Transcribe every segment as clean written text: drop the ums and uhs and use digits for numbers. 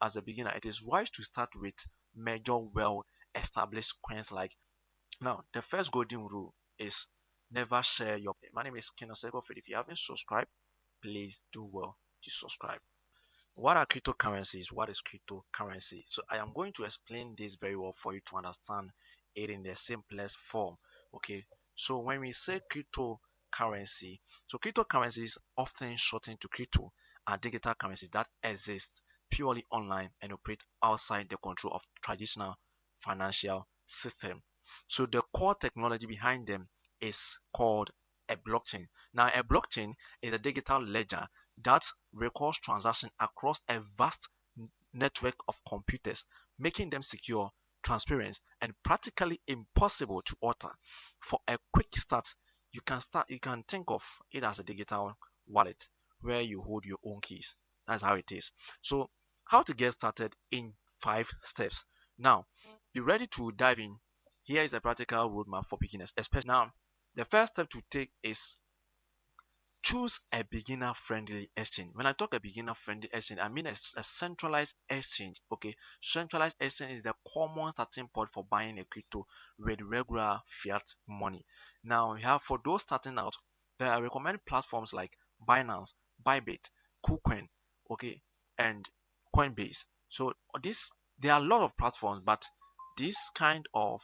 as a beginner, it is wise to start with major well-established coins like. Now, the first golden rule is never share your. My name is Keno Segofrid. If you haven't subscribed, please do well to subscribe. What are cryptocurrencies? What is cryptocurrency? So I am going to explain this very well for you to understand it in the simplest form. Okay. So when we say cryptocurrency, so cryptocurrencies often shortened to crypto are digital currencies that exist purely online and operate outside the control of traditional financial system. So the core technology behind them is called a blockchain. Now a blockchain is a digital ledger that records transactions across a vast network of computers, making them secure, transparent, and practically impossible to alter. For a quick start, you can think of it as a digital wallet where you hold your own keys. That's how it is. So, how to get started in 5 steps. Now, you ready to dive in? Here is a practical roadmap for beginners, especially now. The first step to take is choose a beginner friendly exchange. When I talk a beginner friendly exchange, I mean a centralized exchange. Okay, centralized exchange is the common starting point for buying a crypto with regular fiat money. Now we have, for those starting out, there I recommend platforms like Binance, Bybit, KuCoin, okay, and Coinbase. So this, there are a lot of platforms, but this kind of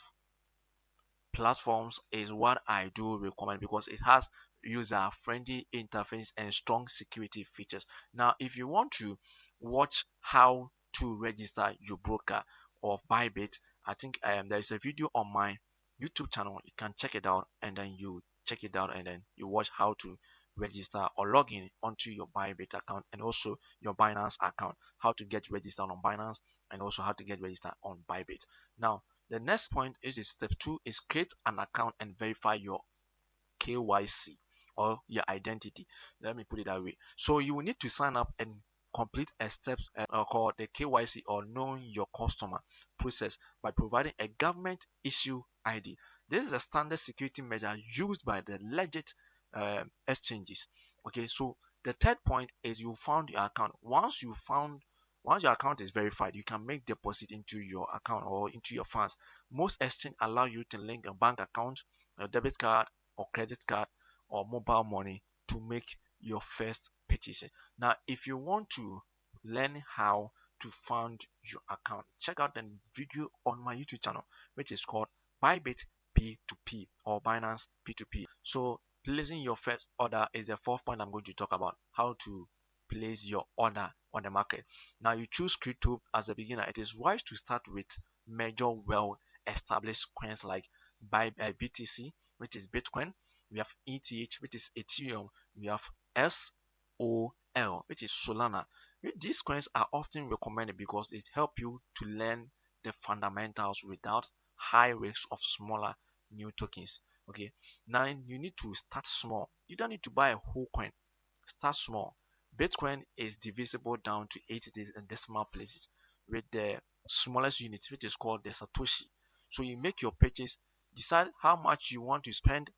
platforms is what I do recommend because it has user friendly interface and strong security features. Now, if you want to watch how to register your broker of Bybit, I think there is a video on my YouTube channel. You can check it out and then you check it out and then you watch how to register or log in onto your Bybit account and also your Binance account, how to get registered on Binance and also how to get registered on Bybit. Now, the next point is the step 2 is create an account and verify your KYC or your identity. Let me put it that way. So you will need to sign up and complete a step called the KYC or knowing your customer process by providing a government issue ID. This is a standard security measure used by the legit exchanges. Okay, so the third point is you found your account. Once your account is verified, you can make deposit into your account or into your funds. Most exchange allow you to link a bank account, a debit card, or credit card or mobile money to make your first purchases. Now, if you want to learn how to fund your account, check out the video on my YouTube channel, which is called Bybit P2P or Binance P2P. So, placing your first order is the fourth point I'm going to talk about. How to place your order on the market. Now, you choose crypto as a beginner. It is wise to start with major well-established coins like BTC, which is Bitcoin. We have ETH, which is Ethereum. We have SOL, which is Solana. These coins are often recommended because it helps you to learn the fundamentals without high risks of smaller new tokens. Okay, now you need to start small. You don't need to buy a whole coin. Start small. Bitcoin is divisible down to 8 decimal places with the smallest unit, which is called the Satoshi. So you make your purchase, decide how much you want to spend,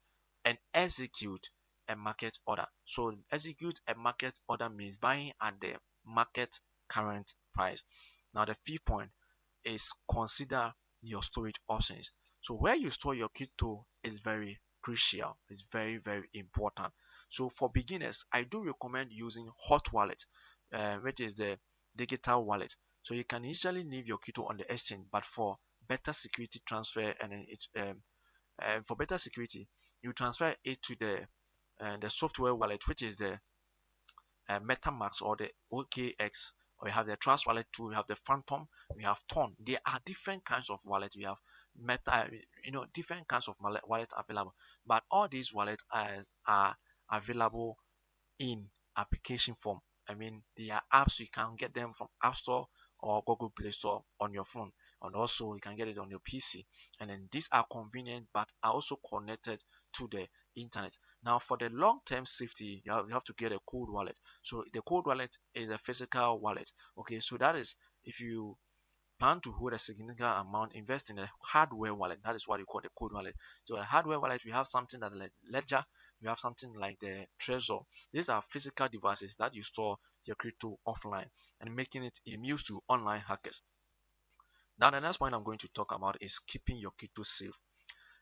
and execute a market order. So execute a market order means buying at the market current price. Now the fifth point is consider your storage options. So where you store your crypto is very crucial. It's very important. So for beginners, I do recommend using hot wallet, which is the digital wallet. So you can initially leave your crypto on the exchange, but for better security transfer and then for better security, you transfer it to the software wallet, which is the MetaMask or the OKX, or you have the Trust Wallet too. We have the Phantom, we have Ton. There are different kinds of wallet. We have Meta, different kinds of wallet available. But all these wallets are available in application form. I mean, they are apps. You can get them from App Store or Google Play Store on your phone, and also you can get it on your PC. And then these are convenient, but are also connected to the internet. Now, for the long-term safety, you have to get a cold wallet. So the cold wallet is a physical wallet. Okay, so that is if you plan to hold a significant amount, invest in a hardware wallet. That is what you call the cold wallet. So a hardware wallet, we have something that like Ledger, we have something like the Trezor. These are physical devices that you store your crypto offline and making it immune to online hackers. Now, the next point I'm going to talk about is keeping your crypto safe.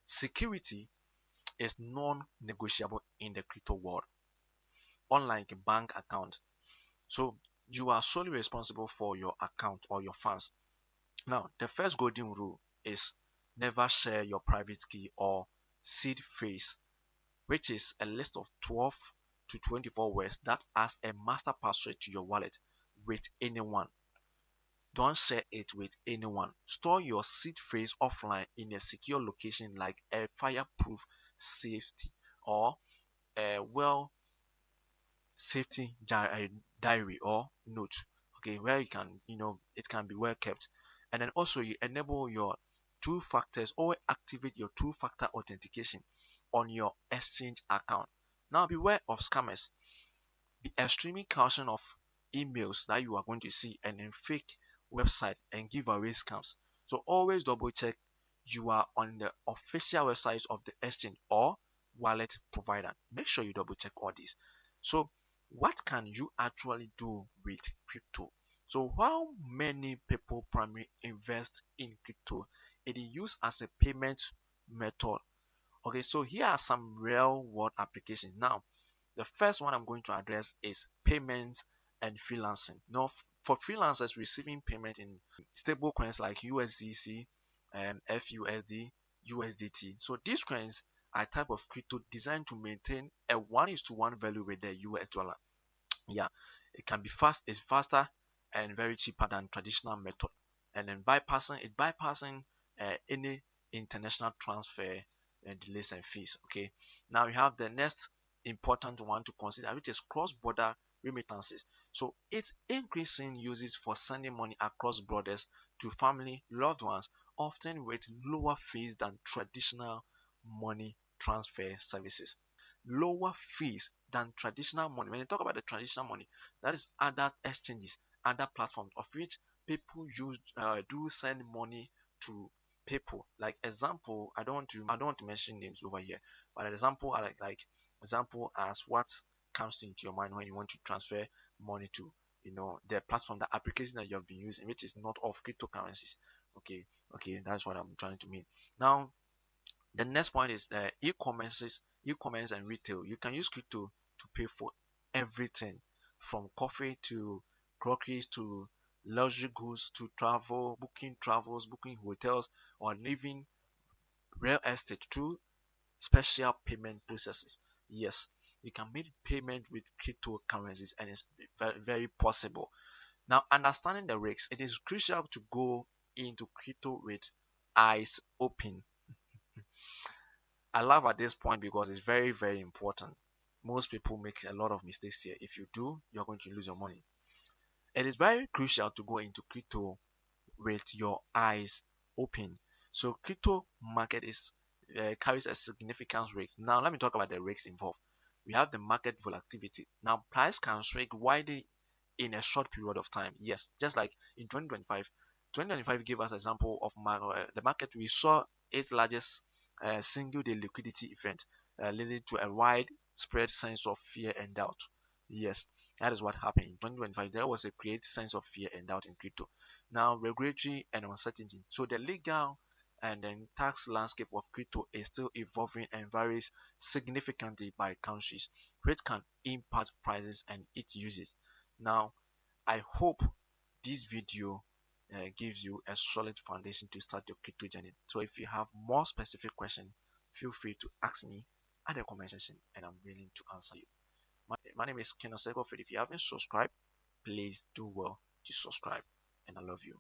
Security is non-negotiable in the crypto world, unlike a bank account. So you are solely responsible for your account or your funds. Now, the first golden rule is never share your private key or seed phrase, which is a list of 12 to 24 words that as a master password to your wallet with anyone. Don't share it with anyone. Store your seed phrase offline in a secure location like a fireproof safety or a well safety diary or note, okay, where you can, it can be well kept. And then also you enable your two factors or activate your two-factor authentication on your exchange account. Now beware of scammers. Be extremely caution of emails that you are going to see and then fake website and giveaway scams. So always double check you are on the official website of the exchange or wallet provider. Make sure you double check all this. So what can you actually do with crypto? So while many people primarily invest in crypto, it is used as a payment method. Okay, so here are some real world applications. Now, the first one I'm going to address is payments and freelancing. Now, for freelancers receiving payment in stable coins like USDC, FUSD, USDT. So these coins are a type of crypto designed to maintain a 1:1 value with the US dollar. Yeah, it can be fast, it's faster and very cheaper than traditional method. And then bypassing any international transfer and delays and fees. Okay, now we have the next important one to consider, which is cross-border remittances. So it's increasing uses for sending money across borders to family, loved ones, often with lower fees than traditional money transfer services. Lower fees than traditional money. When you talk about the traditional money, that is other exchanges, other platforms of which people use do send money to people. Like example, I don't want to mention names over here, but an example like example as what comes into your mind when you want to transfer money to the platform, the application that you have been using, which is not of cryptocurrencies. Okay, okay, that's what I'm trying to mean. Now the next point is e-commerce and retail. You can use crypto to pay for everything from coffee to groceries to luxury goods to travel, booking travels, booking hotels, or living real estate through special payment processes. Yes, you can make payment with cryptocurrencies and it's very, very possible. Now, understanding the risks, it is crucial to go into crypto with eyes open. I laugh at this point because it's very, very important. Most people make a lot of mistakes here. If you do, you're going to lose your money. It is very crucial to go into crypto with your eyes open. So crypto market is carries a significant risk. Now let me talk about the risks involved. We have the market volatility. Now price can swing widely in a short period of time. Yes, just like in 2025. 2025 gave us an example of the market. We saw its largest single day liquidity event, leading to a widespread sense of fear and doubt. Yes, that is what happened in 2025. There was a great sense of fear and doubt in crypto. Now, regulatory and uncertainty. So the legal and then tax landscape of crypto is still evolving and varies significantly by countries, which can impact prices and its uses. Now, I hope this video gives you a solid foundation to start your crypto journey. So if you have more specific questions, feel free to ask me at the comment section and I'm willing to answer you. My name is Keno Segofred. If you haven't subscribed, please do well to subscribe and I love you.